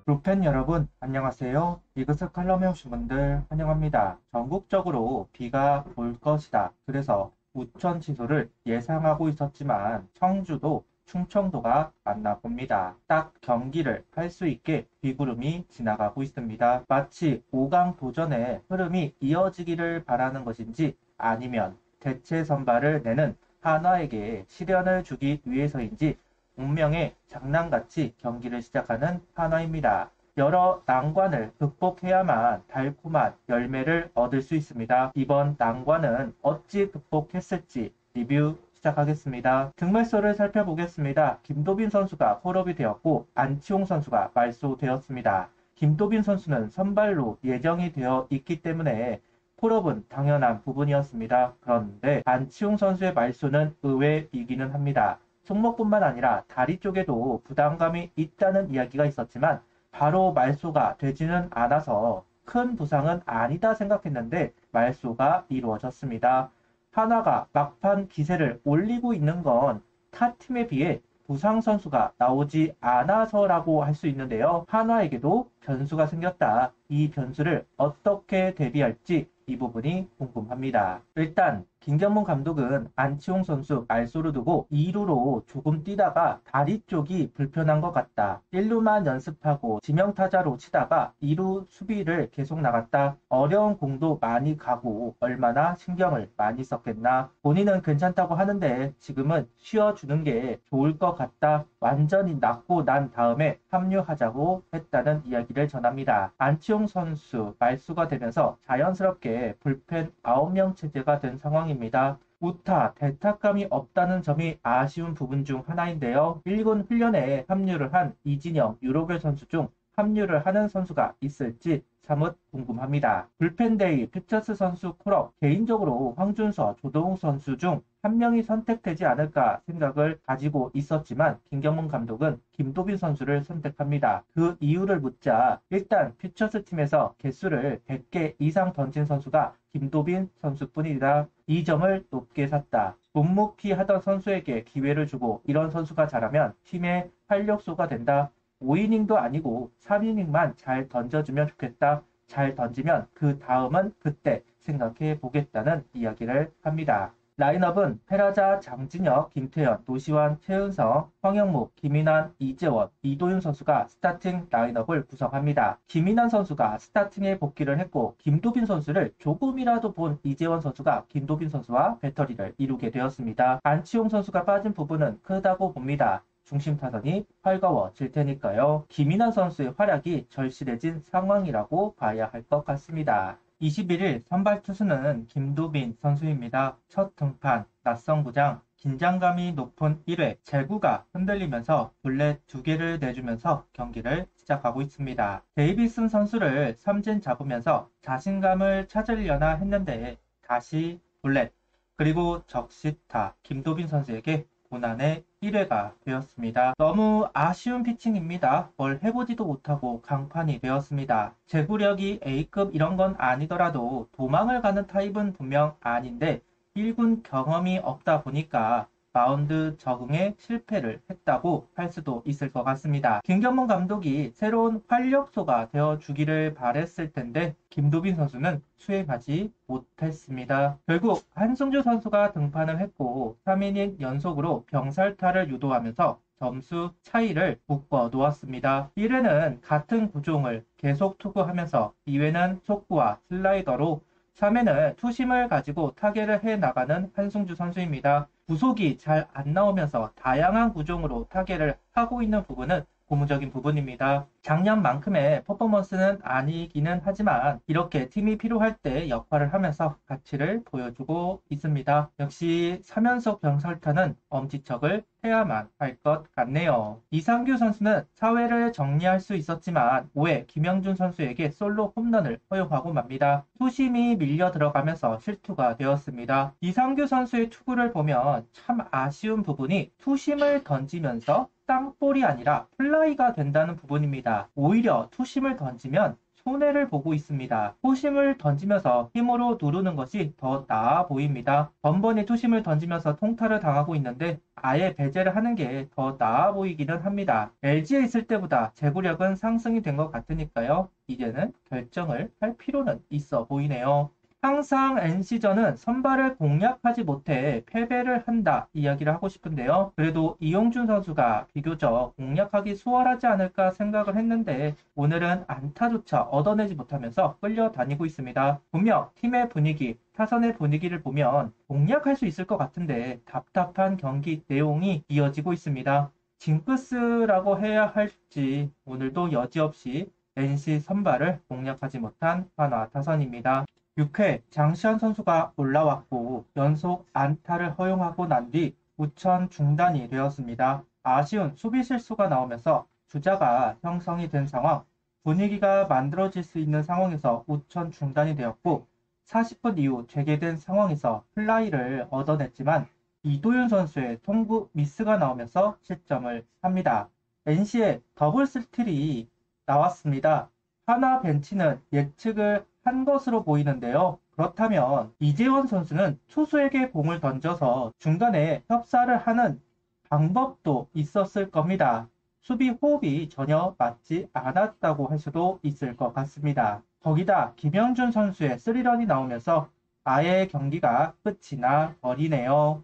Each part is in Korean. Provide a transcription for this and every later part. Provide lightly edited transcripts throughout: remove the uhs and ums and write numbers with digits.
루펜 여러분, 안녕하세요. 이것을 칼럼에 오신 분들 환영합니다. 전국적으로 비가 올 것이다. 그래서 우천 취소를 예상하고 있었지만 청주도 충청도가 맞나 봅니다. 딱 경기를 할 수 있게 비구름이 지나가고 있습니다. 마치 5강 도전의 흐름이 이어지기를 바라는 것인지 아니면 대체 선발을 내는 한화에게 시련을 주기 위해서인지 운명의 장난같이 경기를 시작하는 한화입니다. 여러 난관을 극복해야만 달콤한 열매를 얻을 수 있습니다. 이번 난관은 어찌 극복했을지 리뷰 시작하겠습니다. 득말소를 살펴보겠습니다. 김도빈 선수가 콜업이 되었고 안치홍 선수가 말소되었습니다. 김도빈 선수는 선발로 예정이 되어 있기 때문에 콜업은 당연한 부분이었습니다. 그런데 안치홍 선수의 말소는 의외이기는 합니다. 손목뿐만 아니라 다리 쪽에도 부담감이 있다는 이야기가 있었지만 바로 말소가 되지는 않아서 큰 부상은 아니다 생각했는데 말소가 이루어졌습니다. 하나가 막판 기세를 올리고 있는 건 타 팀에 비해 부상 선수가 나오지 않아서라고 할 수 있는데요. 한화에게도 변수가 생겼다. 이 변수를 어떻게 대비할지 이 부분이 궁금합니다. 일단 김경문 감독은 안치홍 선수 말소를 두고 2루로 조금 뛰다가 다리 쪽이 불편한 것 같다. 1루만 연습하고 지명타자로 치다가 2루 수비를 계속 나갔다. 어려운 공도 많이 가고 얼마나 신경을 많이 썼겠나. 본인은 괜찮다고 하는데 지금은 쉬어주는 게 좋을 것 같다. 완전히 낫고 난 다음에 합류하자고 했다는 이야기를 전합니다. 안치홍 선수 말수가 되면서 자연스럽게 불펜 9명 체제가 된 상황입니다. 우타, 대타감이 없다는 점이 아쉬운 부분 중 하나인데요. 1군 훈련에 합류를 한 이진영, 유로벨 선수 중 합류를 하는 선수가 있을지 사뭇 궁금합니다. 불펜데이, 피처스 선수 콜업, 개인적으로 황준서, 조동욱 선수 중 한 명이 선택되지 않을까 생각을 가지고 있었지만 김경문 감독은 김도빈 선수를 선택합니다. 그 이유를 묻자 일단 피처스 팀에서 개수를 100개 이상 던진 선수가 김도빈 선수뿐이다. 이 점을 높게 샀다. 묵묵히 하던 선수에게 기회를 주고 이런 선수가 잘하면 팀의 활력소가 된다. 5이닝도 아니고 3이닝만 잘 던져주면 좋겠다. 잘 던지면 그 다음은 그때 생각해 보겠다는 이야기를 합니다. 라인업은 페라자, 장진혁, 김태현, 노시환, 최은성, 황영무, 김인환, 이재원, 이도윤 선수가 스타팅 라인업을 구성합니다. 김인환 선수가 스타팅에 복귀를 했고 김도빈 선수를 조금이라도 본 이재원 선수가 김도빈 선수와 배터리를 이루게 되었습니다. 안치홍 선수가 빠진 부분은 크다고 봅니다. 중심 타선이 활거워질 테니까요. 김인환 선수의 활약이 절실해진 상황이라고 봐야 할 것 같습니다. 21일 선발 투수는 김도빈 선수입니다. 첫 등판, 낯선 구장, 긴장감이 높은 1회, 제구가 흔들리면서 볼넷 2개를 내주면서 경기를 시작하고 있습니다. 데이비슨 선수를 삼진 잡으면서 자신감을 찾으려나 했는데 다시 볼넷, 그리고 적시타 김도빈 선수에게 고난의 1회가 되었습니다. 너무 아쉬운 피칭입니다. 뭘 해보지도 못하고 강판이 되었습니다. 제구력이 A급 이런 건 아니더라도 도망을 가는 타입은 분명 아닌데 1군 경험이 없다 보니까 마운드 적응에 실패를 했다고 할 수도 있을 것 같습니다. 김경문 감독이 새로운 활력소가 되어주기를 바랬을 텐데 김도빈 선수는 수행하지 못했습니다. 결국 한승주 선수가 등판을 했고 3이닝 연속으로 병살타를 유도하면서 점수 차이를 묶어 놓았습니다. 1회는 같은 구종을 계속 투구하면서 2회는 속구와 슬라이더로 3회는 투심을 가지고 타겟을 해 나가는 한승주 선수입니다. 구속이 잘 안 나오면서 다양한 구종으로 타겟을 하고 있는 부분은 고무적인 부분입니다. 작년만큼의 퍼포먼스는 아니기는 하지만 이렇게 팀이 필요할 때 역할을 하면서 가치를 보여주고 있습니다. 역시 3연속 병살타는 엄지척을 해야만 할 것 같네요. 이상규 선수는 사회를 정리할 수 있었지만 5회 김영준 선수에게 솔로 홈런을 허용하고 맙니다. 투심이 밀려 들어가면서 실투가 되었습니다. 이상규 선수의 투구를 보면 참 아쉬운 부분이 투심을 던지면서 땅볼이 아니라 플라이가 된다는 부분입니다. 오히려 투심을 던지면 손해를 보고 있습니다. 투심을 던지면서 힘으로 누르는 것이 더 나아 보입니다. 번번이 투심을 던지면서 통타를 당하고 있는데 아예 배제를 하는 게 더 나아 보이기는 합니다. LG에 있을 때보다 제구력은 상승이 된 것 같으니까요. 이제는 결정을 할 필요는 있어 보이네요. 항상 NC전은 선발을 공략하지 못해 패배를 한다 이야기를 하고 싶은데요. 그래도 이용준 선수가 비교적 공략하기 수월하지 않을까 생각을 했는데 오늘은 안타조차 얻어내지 못하면서 끌려다니고 있습니다. 분명 팀의 분위기, 타선의 분위기를 보면 공략할 수 있을 것 같은데 답답한 경기 내용이 이어지고 있습니다. 징크스라고 해야 할지 오늘도 여지없이 NC 선발을 공략하지 못한 한화 타선입니다. 6회 장시현 선수가 올라왔고 연속 안타를 허용하고 난 뒤 우천 중단이 되었습니다. 아쉬운 수비 실수가 나오면서 주자가 형성이 된 상황, 분위기가 만들어질 수 있는 상황에서 우천 중단이 되었고 40분 이후 재개된 상황에서 플라이를 얻어냈지만 이도윤 선수의 통구 미스가 나오면서 실점을 합니다. NC의 더블 스틸이 나왔습니다. 하나 벤치는 예측을 한 것으로 보이는데요. 그렇다면 이재원 선수는 투수에게 공을 던져서 중간에 협사를 하는 방법도 있었을 겁니다. 수비 호흡이 전혀 맞지 않았다고 할 수도 있을 것 같습니다. 거기다 김영준 선수의 스리런이 나오면서 아예 경기가 끝이 나 버리네요.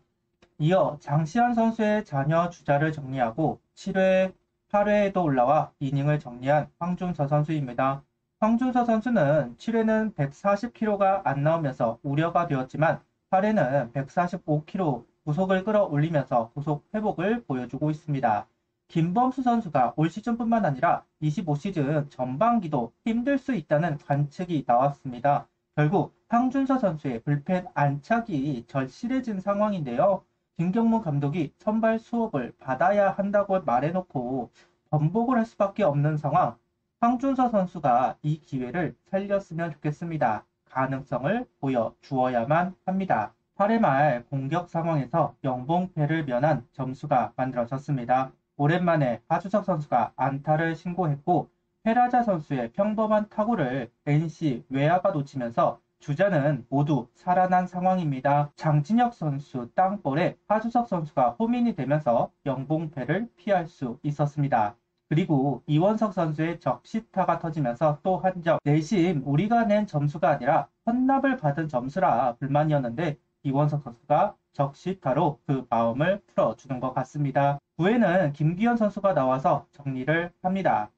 이어 장시환 선수의 자녀 주자를 정리하고 7회, 8회에도 올라와 이닝을 정리한 황준서 선수입니다. 황준서 선수는 7회는 140km가 안 나오면서 우려가 되었지만 8회는 145km 구속을 끌어올리면서 구속 회복을 보여주고 있습니다. 김범수 선수가 올 시즌뿐만 아니라 25시즌 전반기도 힘들 수 있다는 관측이 나왔습니다. 결국 황준서 선수의 불펜 안착이 절실해진 상황인데요. 김경문 감독이 선발 수업을 받아야 한다고 말해놓고 번복을 할 수밖에 없는 상황. 황준서 선수가 이 기회를 살렸으면 좋겠습니다. 가능성을 보여주어야만 합니다. 8회 말 공격 상황에서 영봉패를 면한 점수가 만들어졌습니다. 오랜만에 하주석 선수가 안타를 신고했고 헤라자 선수의 평범한 타구를 NC 외야가 놓치면서 주자는 모두 살아난 상황입니다. 장진혁 선수 땅볼에 하주석 선수가 홈인이 되면서 영봉패를 피할 수 있었습니다. 그리고 이원석 선수의 적시타가 터지면서 또 한 점, 내심 우리가 낸 점수가 아니라 헌납을 받은 점수라 불만이었는데 이원석 선수가 적시타로 그 마음을 풀어주는 것 같습니다. 9회는 김기현 선수가 나와서 정리를 합니다.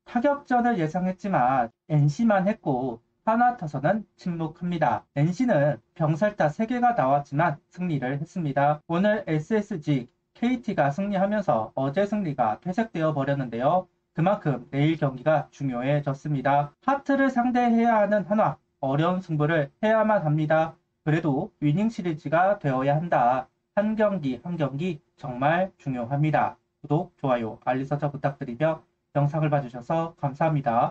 타격전을 예상했지만 NC만 했고 하나 타선은 침묵합니다. NC는 병살타 3개가 나왔지만 승리를 했습니다. 오늘 SSG, KT가 승리하면서 어제 승리가 퇴색되어 버렸는데요. 그만큼 내일 경기가 중요해졌습니다. 하트를 상대해야 하는 한화, 어려운 승부를 해야만 합니다. 그래도 위닝 시리즈가 되어야 한다. 한 경기 한 경기 정말 중요합니다. 구독, 좋아요, 알림 설정 부탁드리며 영상을 봐주셔서 감사합니다.